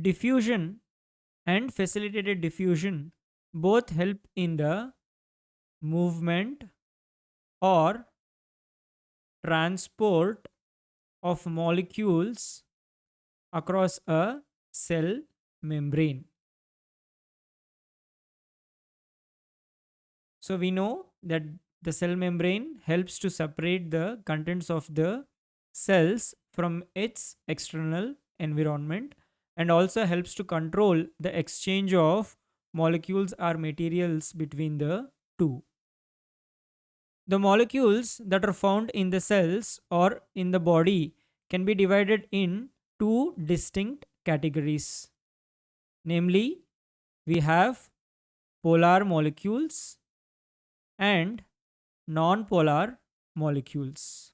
Diffusion and facilitated diffusion both help in the movement or transport of molecules across a cell membrane. So we know that the cell membrane helps to separate the contents of the cells from its external environment and also helps to control the exchange of molecules or materials between the two. The molecules that are found in the cells or in the body can be divided in two distinct categories. Namely, we have polar molecules and non-polar molecules.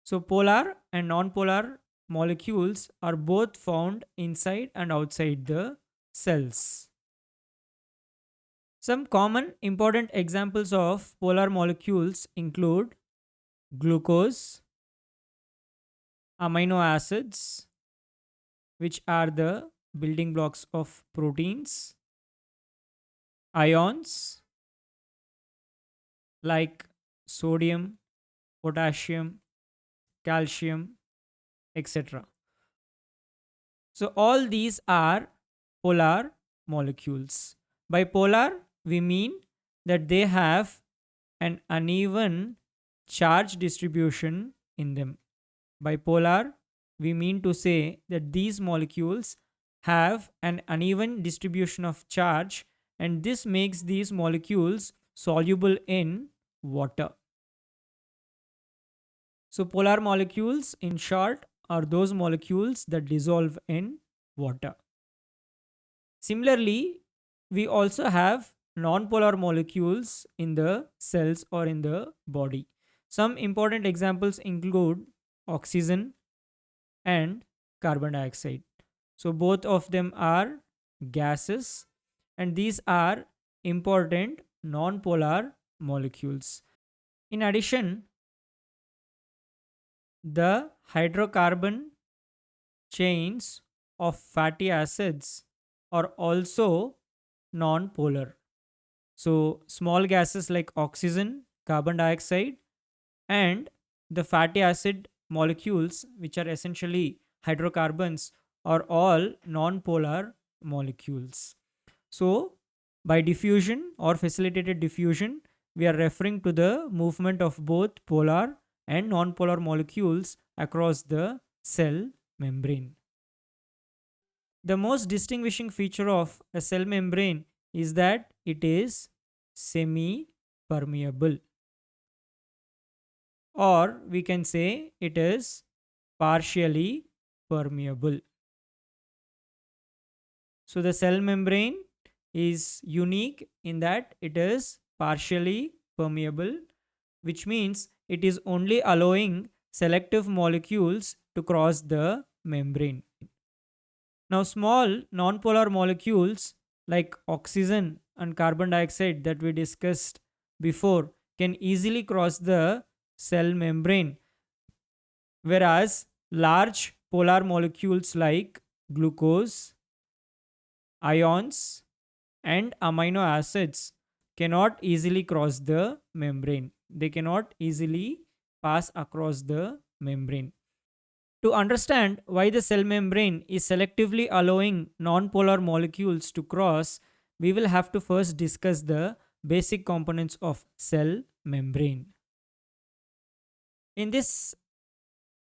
So, polar and non-polar molecules are both found inside and outside the cells. Some common important examples of polar molecules include glucose, amino acids, which are the building blocks of proteins, ions like sodium, potassium, calcium, etc. So, all these are polar molecules. By polar, we mean that they have an uneven charge distribution in them. By polar, we mean to say that these molecules have an uneven distribution of charge, and this makes these molecules soluble in water. So, polar molecules, in short, are those molecules that dissolve in water. Similarly, we also have non-polar molecules in the cells or in the body. Some important examples include oxygen and carbon dioxide. So, both of them are gases, and these are important non-polar molecules. In addition, the hydrocarbon chains of fatty acids are also non-polar. So, small gases like oxygen, carbon dioxide, and the fatty acid molecules, which are essentially hydrocarbons, are all non-polar molecules. So, by diffusion or facilitated diffusion, we are referring to the movement of both polar and non-polar molecules across the cell membrane. The most distinguishing feature of a cell membrane is that it is semi permeable, or we can say it is partially permeable. So, the cell membrane is unique in that it is partially permeable, which means it is only allowing selective molecules to cross the membrane. Now, small nonpolar molecules like oxygen and carbon dioxide that we discussed before can easily cross the cell membrane, whereas large polar molecules like glucose, ions, and amino acids cannot easily cross the membrane. They cannot easily pass across the membrane. To understand why the cell membrane is selectively allowing nonpolar molecules to cross, we will have to first discuss the basic components of cell membrane. In this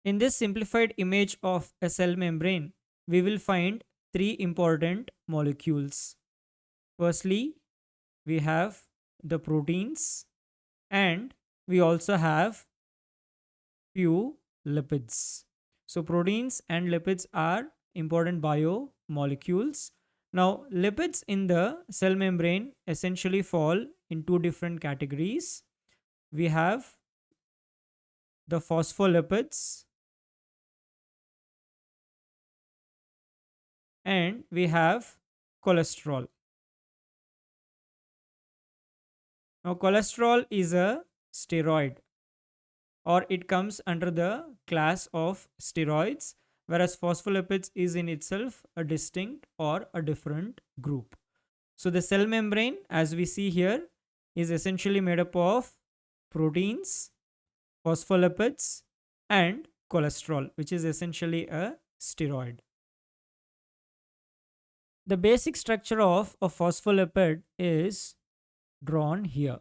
in this simplified image of a cell membrane, we will find three important molecules. Firstly, we have the proteins, and we also have few lipids. So, proteins and lipids are important biomolecules. Now, lipids in the cell membrane essentially fall in two different categories. We have the phospholipids and we have cholesterol. Now, cholesterol is a steroid, or it comes under the class of steroids, whereas phospholipids is in itself a distinct or a different group. So the cell membrane, as we see here, is essentially made up of proteins, phospholipids, and cholesterol, which is essentially a steroid. The basic structure of a phospholipid is drawn here.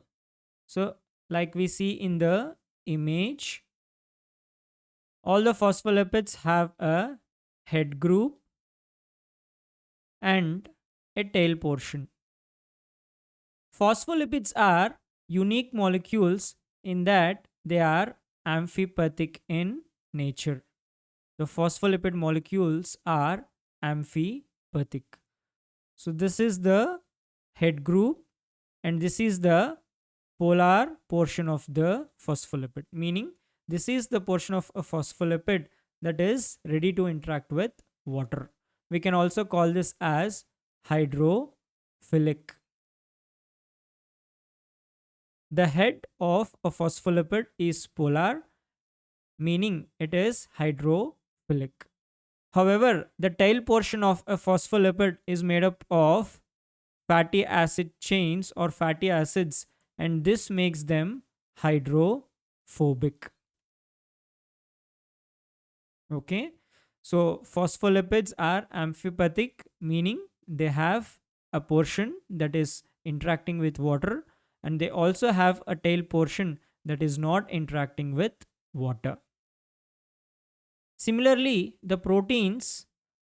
So, like we see in the image, all the phospholipids have a head group and a tail portion. Phospholipids are unique molecules in that they are amphipathic in nature. The phospholipid molecules are amphipathic. So, this is the head group and this is the polar portion of the phospholipid, meaning this is the portion of a phospholipid that is ready to interact with water. We can also call this as hydrophilic. The head of a phospholipid is polar, meaning it is hydrophilic. However, the tail portion of a phospholipid is made up of fatty acid chains or fatty acids, and this makes them hydrophobic. Okay, so phospholipids are amphipathic, meaning they have a portion that is interacting with water, and they also have a tail portion that is not interacting with water. Similarly, the proteins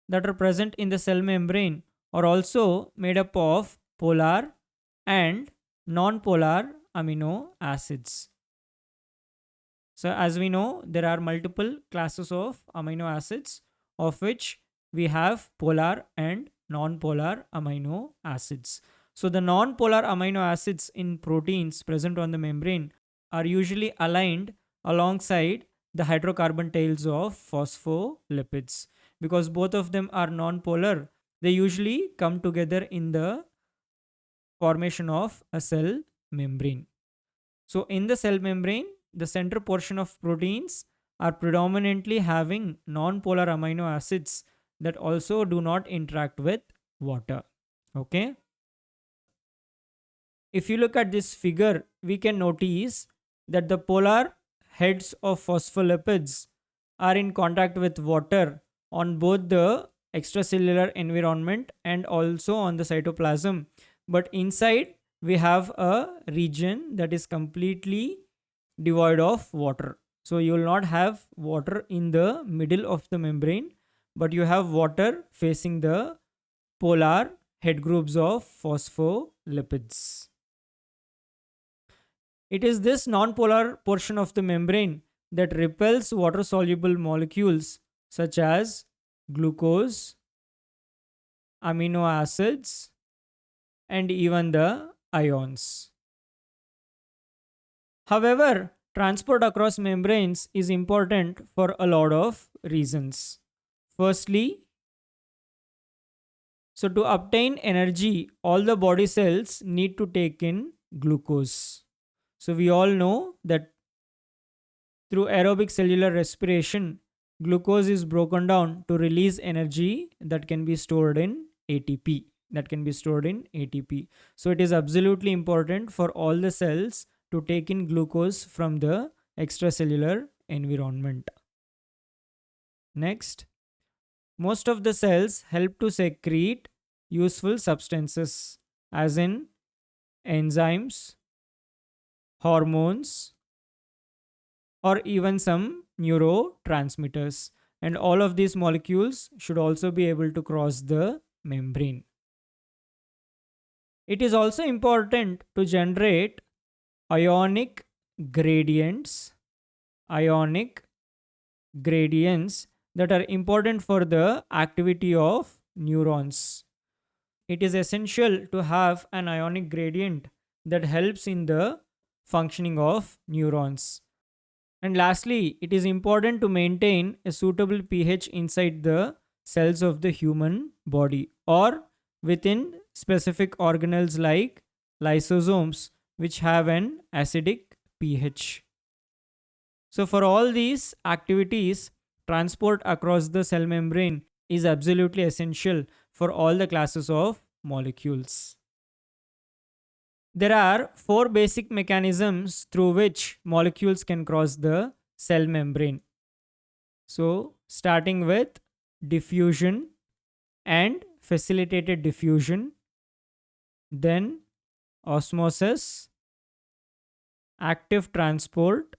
that are present in the cell membrane are also made up of polar and non-polar amino acids. So, as we know, there are multiple classes of amino acids, of which we have polar and non-polar amino acids. So, the non-polar amino acids in proteins present on the membrane are usually aligned alongside the hydrocarbon tails of phospholipids. Because both of them are non-polar, they usually come together in the formation of a cell membrane. So, in the cell membrane, the center portion of proteins are predominantly having non-polar amino acids that also do not interact with water. Okay. If you look at this figure, we can notice that the polar heads of phospholipids are in contact with water on both the extracellular environment and also on the cytoplasm. But inside, we have a region that is completely devoid of water. So you will not have water in the middle of the membrane, but you have water facing the polar head groups of phospholipids. It is this non-polar portion of the membrane that repels water-soluble molecules such as glucose, amino acids, and even the ions. However, transport across membranes is important for a lot of reasons. Firstly, so to obtain energy, all the body cells need to take in glucose. So we all know that through aerobic cellular respiration, glucose is broken down to release energy that can be stored in ATP. So it is absolutely important for all the cells to take in glucose from the extracellular environment. Next, most of the cells help to secrete useful substances as in enzymes, hormones, or even some neurotransmitters. And all of these molecules should also be able to cross the membrane. It is also important to generate ionic gradients that are important for the activity of neurons. It is essential to have an ionic gradient that helps in the functioning of neurons. And lastly, it is important to maintain a suitable pH inside the cells of the human body or within specific organelles like lysosomes, which have an acidic pH. So, for all these activities, transport across the cell membrane is absolutely essential for all the classes of molecules. There are four basic mechanisms through which molecules can cross the cell membrane. So, starting with diffusion and facilitated diffusion, then osmosis, active transport,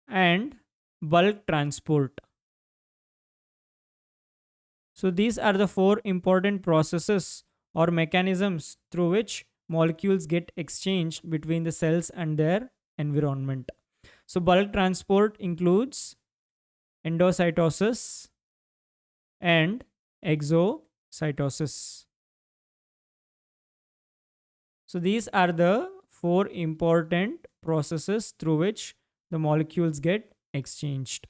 and bulk transport. So, these are the four important processes or mechanisms through which molecules get exchanged between the cells and their environment. So, bulk transport includes endocytosis and exocytosis. So, these are the four important processes through which the molecules get exchanged.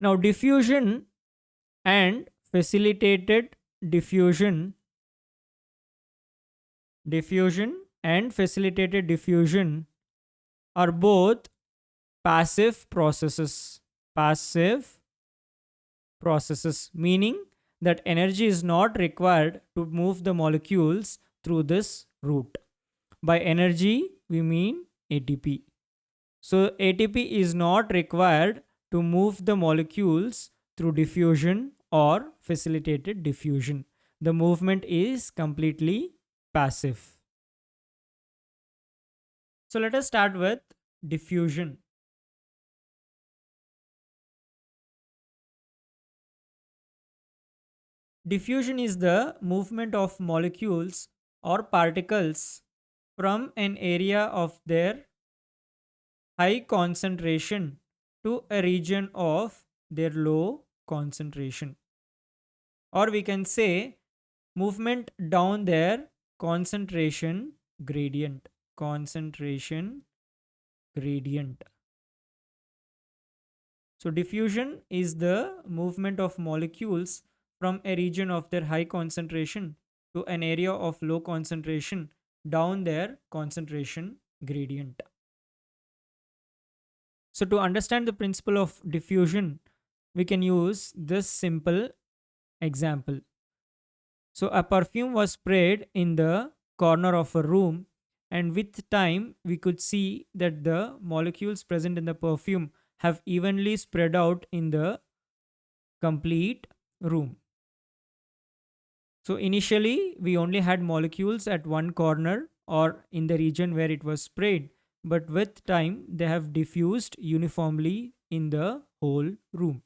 Now, diffusion and facilitated diffusion, diffusion and facilitated diffusion are both passive processes. Passive processes, meaning that energy is not required to move the molecules through this route. By energy, we mean ATP. So, ATP is not required to move the molecules through diffusion or facilitated diffusion. The movement is completely passive. So, let us start with diffusion. Diffusion is the movement of molecules or particles from an area of their high concentration to a region of their low concentration. Or we can say movement down their concentration gradient. Concentration gradient. So, diffusion is the movement of molecules from a region of their high concentration to an area of low concentration down their concentration gradient. So, to understand the principle of diffusion, we can use this simple example. So, a perfume was sprayed in the corner of a room, and with time, we could see that the molecules present in the perfume have evenly spread out in the complete room. So, initially, we only had molecules at one corner or in the region where it was sprayed, but with time, they have diffused uniformly in the whole room.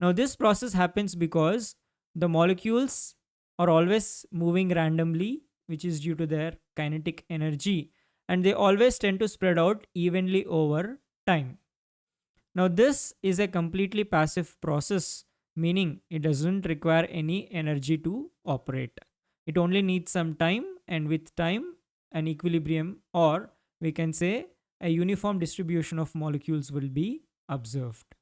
Now, this process happens because the molecules are always moving randomly, which is due to their kinetic energy, and they always tend to spread out evenly over time. Now, this is a completely passive process, meaning it doesn't require any energy to operate. It only needs some time, and with time, an equilibrium, or we can say a uniform distribution of molecules will be observed.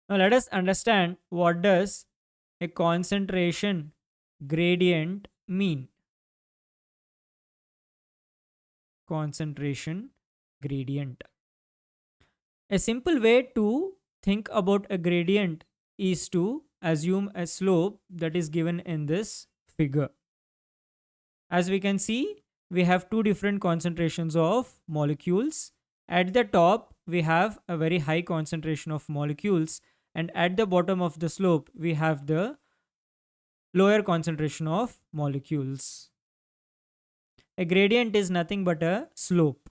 Now let us understand what does a concentration gradient mean. Concentration gradient. A simple way to think about a gradient is to assume a slope that is given in this figure. As we can see, we have two different concentrations of molecules. At the top, we have a very high concentration of molecules, and at the bottom of the slope, we have the lower concentration of molecules. A gradient is nothing but a slope.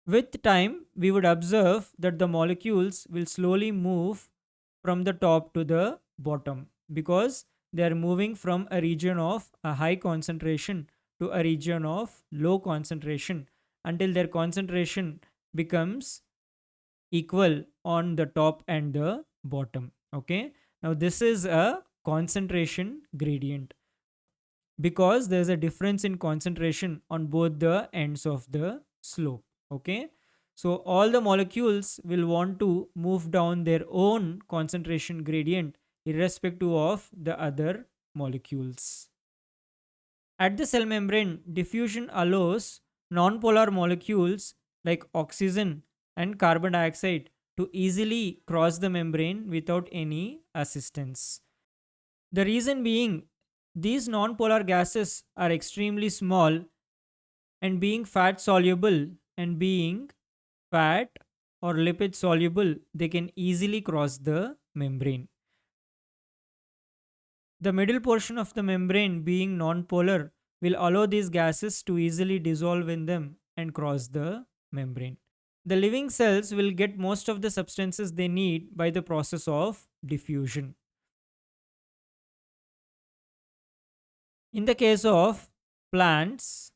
With time, we would observe that the molecules will slowly move from the top to the bottom because they are moving from a region of a high concentration to a region of low concentration until their concentration becomes equal on the top and the bottom. Okay, now this is a concentration gradient because there's a difference in concentration on both the ends of the slope. Okay, so all the molecules will want to move down their own concentration gradient irrespective of the other molecules. At the cell membrane, diffusion allows nonpolar molecules like oxygen and carbon dioxide to easily cross the membrane without any assistance. The reason being, these nonpolar gases are extremely small, and being fat soluble and being fat or lipid soluble, they can easily cross the membrane. The middle portion of the membrane, being nonpolar, will allow these gases to easily dissolve in them and cross the membrane. The living cells will get most of the substances they need by the process of diffusion. In the case of plants,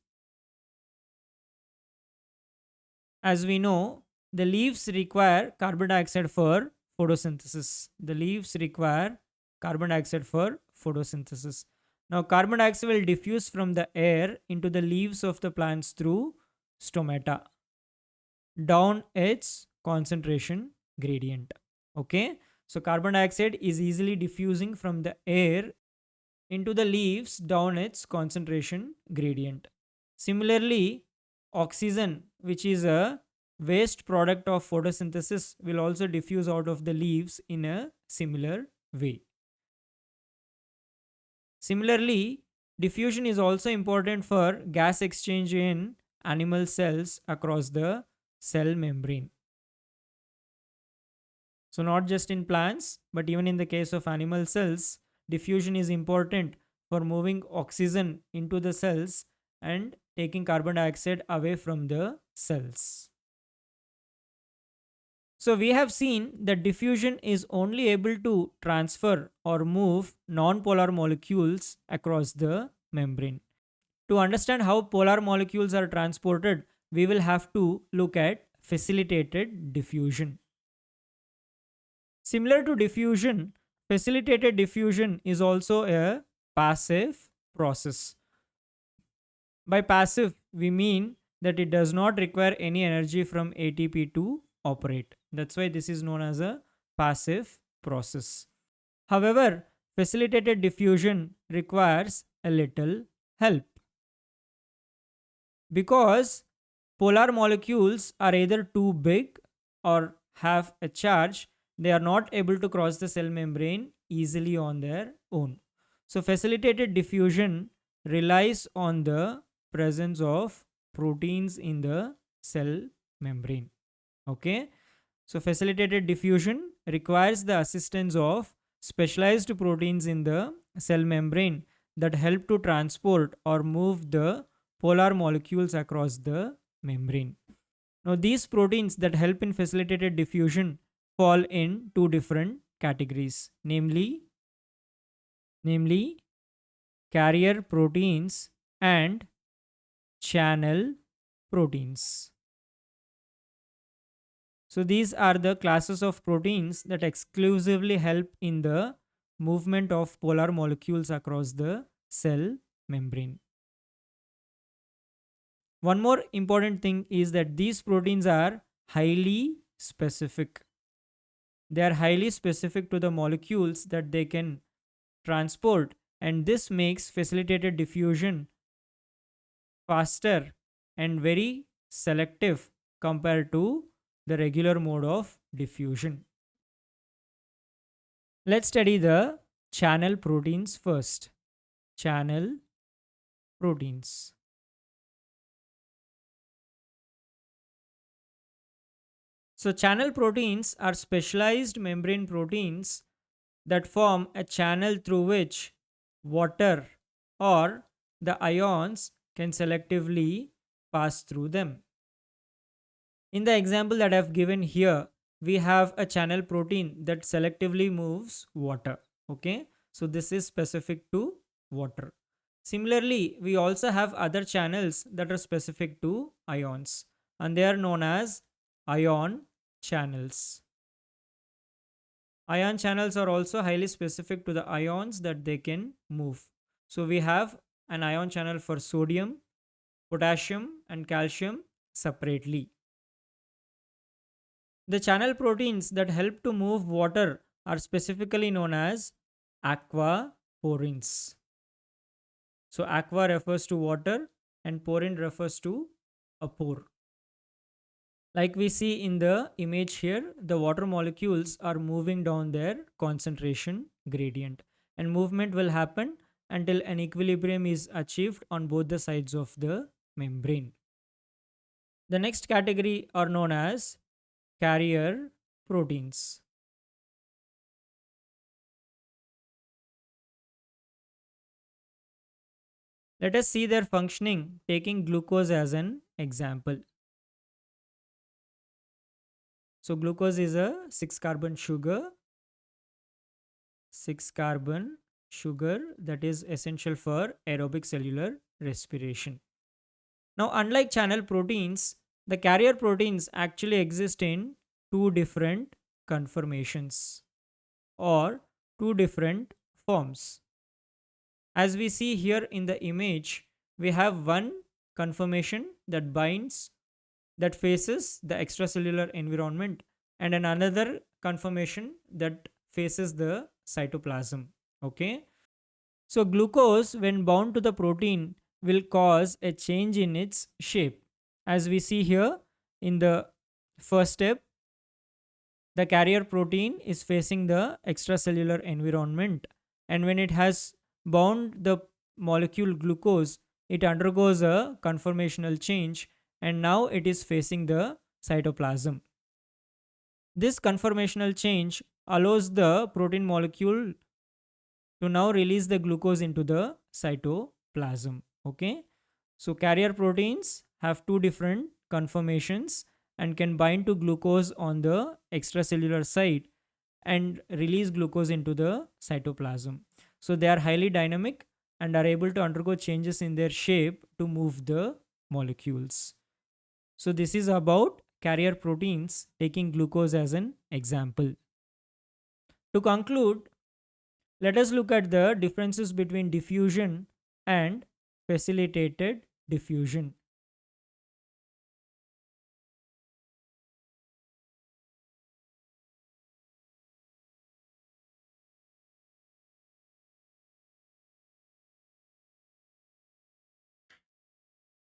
as we know, the leaves require carbon dioxide for photosynthesis. The leaves require carbon dioxide for photosynthesis. Now, carbon dioxide will diffuse from the air into the leaves of the plants through stomata down its concentration gradient. Okay, so carbon dioxide is easily diffusing from the air into the leaves down its concentration gradient. Similarly, oxygen, which is a waste product of photosynthesis, will also diffuse out of the leaves in a similar way. Similarly, diffusion is also important for gas exchange in animal cells across the cell membrane. So, not just in plants, but even in the case of animal cells, diffusion is important for moving oxygen into the cells and taking carbon dioxide away from the cells. So, we have seen that diffusion is only able to transfer or move nonpolar molecules across the membrane. To understand how polar molecules are transported, we will have to look at facilitated diffusion. Similar to diffusion, facilitated diffusion is also a passive process. By passive, we mean that it does not require any energy from ATP to operate. That's why this is known as a passive process. However, facilitated diffusion requires a little help because polar molecules are either too big or have a charge, they are not able to cross the cell membrane easily on their own. So, facilitated diffusion relies on the presence of proteins in the cell membrane. Okay, so facilitated diffusion requires the assistance of specialized proteins in the cell membrane that help to transport or move the polar molecules across the membrane. Now, these proteins that help in facilitated diffusion fall in two different categories, namely carrier proteins and channel proteins. So, these are the classes of proteins that exclusively help in the movement of polar molecules across the cell membrane. One more important thing is that these proteins are highly specific. They are highly specific to the molecules that they can transport, and this makes facilitated diffusion faster and very selective compared to the regular mode of diffusion. Let's study the channel proteins first. Channel proteins. So, channel proteins are specialized membrane proteins that form a channel through which water or the ions can selectively pass through them. In the example that I've given here, we have a channel protein that selectively moves water. Okay, so this is specific to water. Similarly, we also have other channels that are specific to ions, and they are known as ion channels. Ion channels are also highly specific to the ions that they can move. So we have an ion channel for sodium, potassium, and calcium separately. The channel proteins that help to move water are specifically known as aquaporins. So aqua refers to water and porin refers to a pore. Like we see in the image here, the water molecules are moving down their concentration gradient, and movement will happen until an equilibrium is achieved on both the sides of the membrane. The next category are known as carrier proteins. Let us see their functioning, taking glucose as an example. So glucose is a 6 carbon sugar, 6 carbon sugar that is essential for aerobic cellular respiration. Now, unlike channel proteins, the carrier proteins actually exist in two different conformations or two different forms. As we see here in the image, we have one conformation that binds, that faces the extracellular environment, and another conformation that faces the cytoplasm. Okay. So, glucose, when bound to the protein, will cause a change in its shape. As we see here in the first step, the carrier protein is facing the extracellular environment, and when it has bound the molecule glucose, it undergoes a conformational change, and now it is facing the cytoplasm. This conformational change allows the protein molecule to now release the glucose into the cytoplasm. Okay, so carrier proteins have two different conformations and can bind to glucose on the extracellular side and release glucose into the cytoplasm. So they are highly dynamic and are able to undergo changes in their shape to move the molecules. So this is about carrier proteins, taking glucose as an example. To conclude, let us look at the differences between diffusion and facilitated diffusion.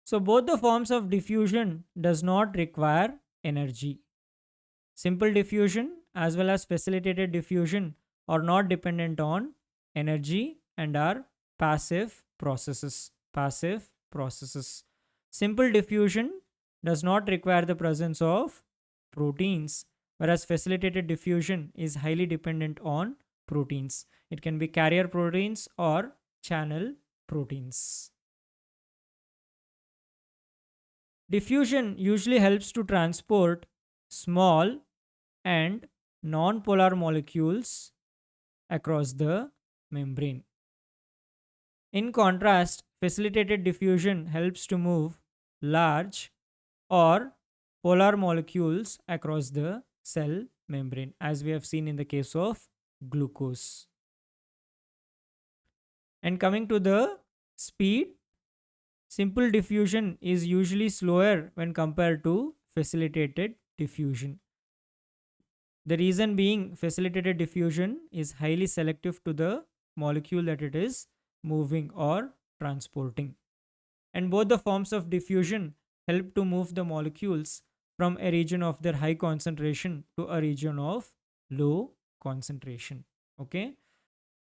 So both the forms of diffusion does not require energy. Simple diffusion as well as facilitated diffusion are not dependent on energy and are passive processes. Passive processes. Simple diffusion does not require the presence of proteins, whereas facilitated diffusion is highly dependent on proteins. It can be carrier proteins or channel proteins. Diffusion usually helps to transport small and non-polar molecules across the membrane. In contrast, facilitated diffusion helps to move large or polar molecules across the cell membrane, as we have seen in the case of glucose. And coming to the speed, simple diffusion is usually slower when compared to facilitated diffusion. The reason being, facilitated diffusion is highly selective to the molecule that it is moving or transporting. And both the forms of diffusion help to move the molecules from a region of their high concentration to a region of low concentration. Okay.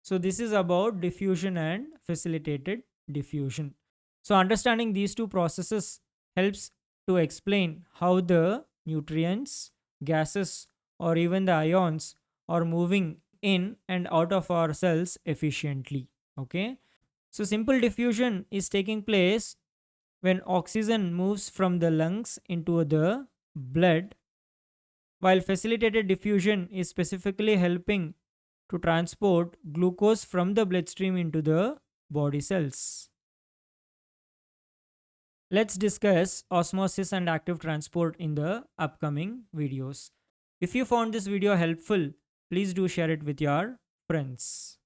So, this is about diffusion and facilitated diffusion. So, understanding these two processes helps to explain how the nutrients, gases, or even the ions are moving in and out of our cells efficiently. Okay. So, simple diffusion is taking place when oxygen moves from the lungs into the blood, while facilitated diffusion is specifically helping to transport glucose from the bloodstream into the body cells. Let's discuss osmosis and active transport in the upcoming videos. If you found this video helpful, please do share it with your friends.